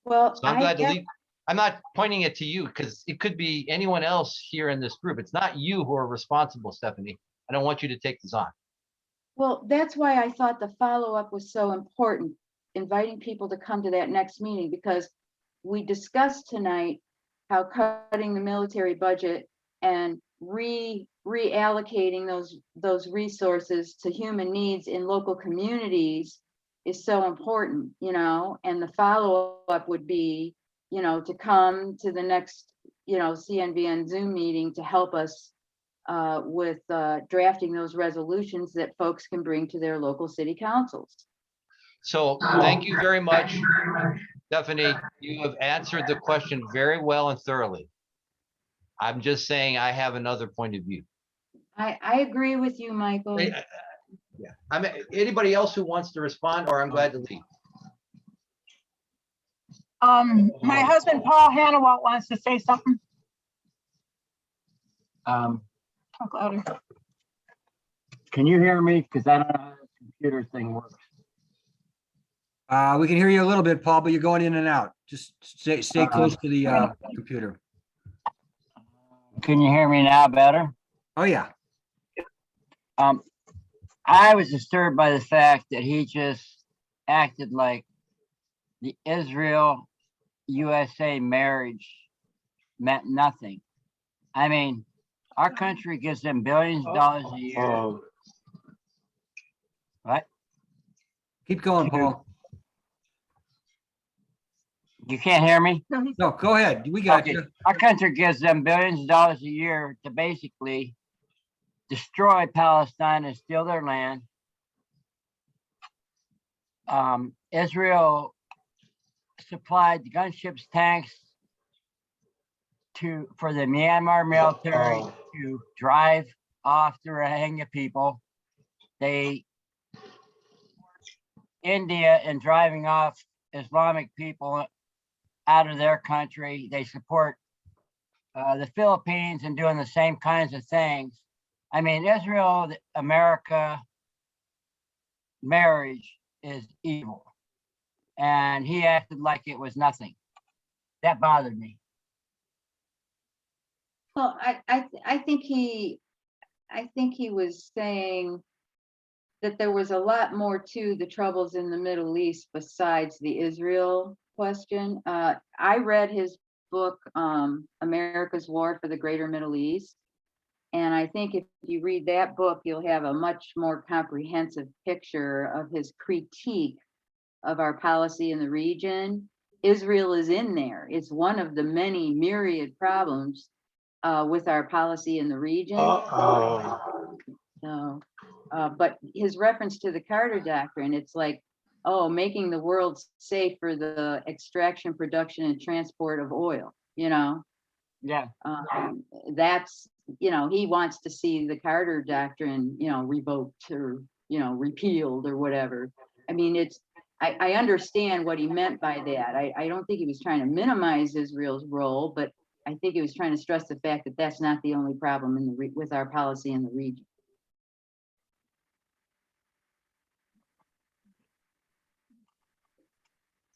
Well,
So I'm glad to leave. I'm not pointing it to you because it could be anyone else here in this group. It's not you who are responsible, Stephanie. I don't want you to take this on.
Well, that's why I thought the follow-up was so important, inviting people to come to that next meeting, because we discussed tonight how cutting the military budget and reallocating those resources to human needs in local communities is so important, and the follow-up would be, to come to the next, CNVN Zoom meeting to help us with drafting those resolutions that folks can bring to their local city councils.
So thank you very much, Stephanie. You have answered the question very well and thoroughly. I'm just saying I have another point of view.
I agree with you, Michael.
Yeah. I mean, anybody else who wants to respond, or I'm glad to leave.
My husband, Paul Hannawalt, wants to say something. Talk louder.
Can you hear me? Because I don't know how the computer thing works.
We can hear you a little bit, Paul, but you're going in and out. Just stay close to the computer.
Can you hear me now better?
Oh, yeah.
I was disturbed by the fact that he just acted like the Israel-USA marriage meant nothing. I mean, our country gives them billions of dollars a year. What?
Keep going, Paul.
You can't hear me?
No, go ahead. We got you.
Our country gives them billions of dollars a year to basically destroy Palestine and steal their land. Israel supplied gunships, tanks for the Myanmar military to drive off the Rohingya people. India in driving off Islamic people out of their country. They support the Philippines in doing the same kinds of things. I mean, Israel-America marriage is evil. And he acted like it was nothing. That bothered me.
Well, I think he was saying that there was a lot more to the troubles in the Middle East besides the Israel question. I read his book, America's War for the Greater Middle East. And I think if you read that book, you'll have a much more comprehensive picture of his critique of our policy in the region. Israel is in there. It's one of the many myriad problems with our policy in the region. So, but his reference to the Carter Doctrine, it's like, oh, making the world safe for the extraction, production, and transport of oil, you know?
Yeah.
That's, you know, he wants to see the Carter Doctrine, you know, revoked or, you know, repealed or whatever. I mean, it's, I understand what he meant by that. I don't think he was trying to minimize Israel's role, but I think he was trying to stress the fact that that's not the only problem in the with our policy in the region.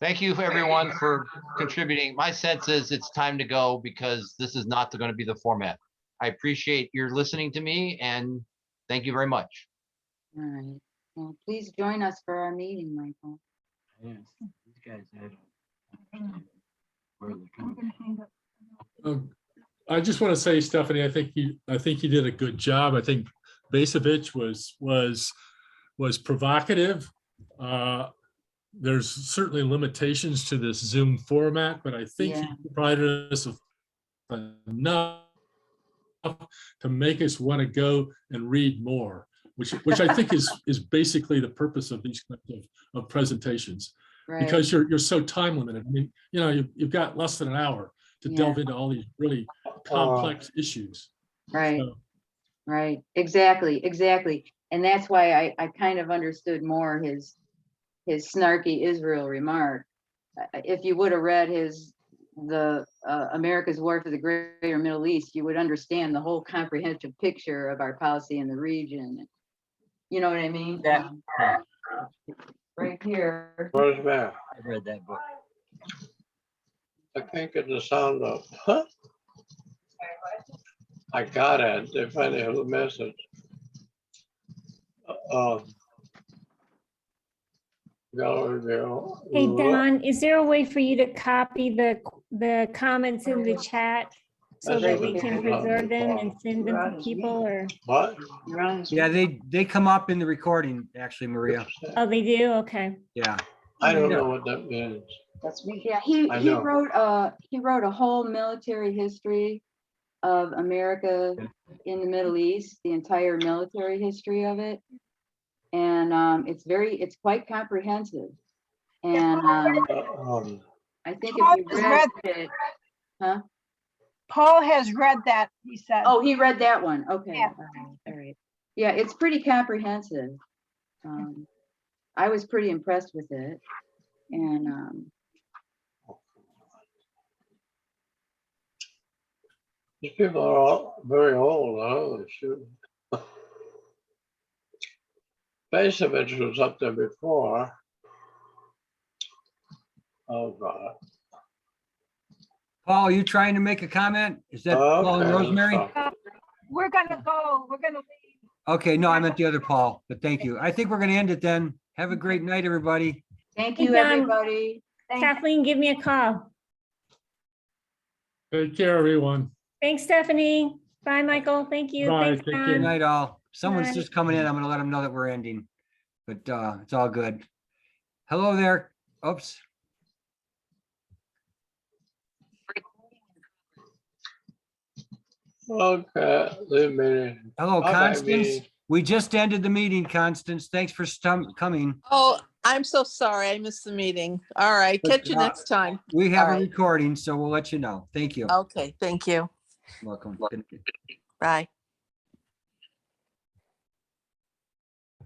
Thank you everyone for contributing. My sense is it's time to go because this is not going to be the format. I appreciate your listening to me and thank you very much.
All right. Well, please join us for our meeting, Michael.
Yes, these guys had.
I just want to say, Stephanie, I think you did a good job. I think Bacevich was provocative. There's certainly limitations to this Zoom format, but I think he provided us enough to make us want to go and read more, which I think is basically the purpose of these kinds of presentations.
Right.
Because you're so time limited. I mean, you know, you've got less than an hour to delve into all these really complex issues.
Right.
So,
Right. Exactly. And that's why I kind of understood more his snarky Israel remark. If you would have read America's War for the Greater Middle East, you would understand the whole comprehensive picture of our policy in the region. You know what I mean?
Yeah.
Right here.
Where's that?
I read that book.
I can't get the sound up. Huh? I got it. They finally have a message. Gallery view.
Hey, Don, is there a way for you to copy the comments in the chat so that we can preserve them and send them to people, or?
What?
Yeah, they come up in the recording, actually, Maria.
Oh, they do? Okay.
Yeah.
I don't know what that means.
That's me. Yeah, he wrote a whole military history of America in the Middle East, the entire military history of it. And it's quite comprehensive. And I think if you read it, huh?
Paul has read that, he said.
Oh, he read that one. Okay.
Yeah.
All right. Yeah, it's pretty comprehensive. I was pretty impressed with it. And
these people are all very old. Oh, shoot. Bacevich was up there before. Oh, God.
Paul, are you trying to make a comment? Is that Paul and Rosemary?
We're gonna go, we're gonna leave.
Okay, no, I meant the other Paul, but thank you. I think we're gonna end it then. Have a great night, everybody.
thank
Hey,
you,
Don.
everybody.
Kathleen, give me a call.
take care, everyone.
Thanks, Stephanie. Bye, Michael. Thank you.
Bye,
Thanks,
take care.
Good
Don.
night, all. Someone's
Bye.
just coming in. I'm gonna let them know that we're ending, but it's all good. Hello there. Oops.
Okay, the meeting.
Hello,
Bye-bye,
Constance.
meeting.
We just ended the meeting, Constance. Thanks for coming.
Oh, I'm so sorry. I missed the meeting. All right.
But,
Catch you next time.
We have
All
a
right.
recording, so we'll let you know. Thank you.
Okay. Thank you.
Welcome.
Bye.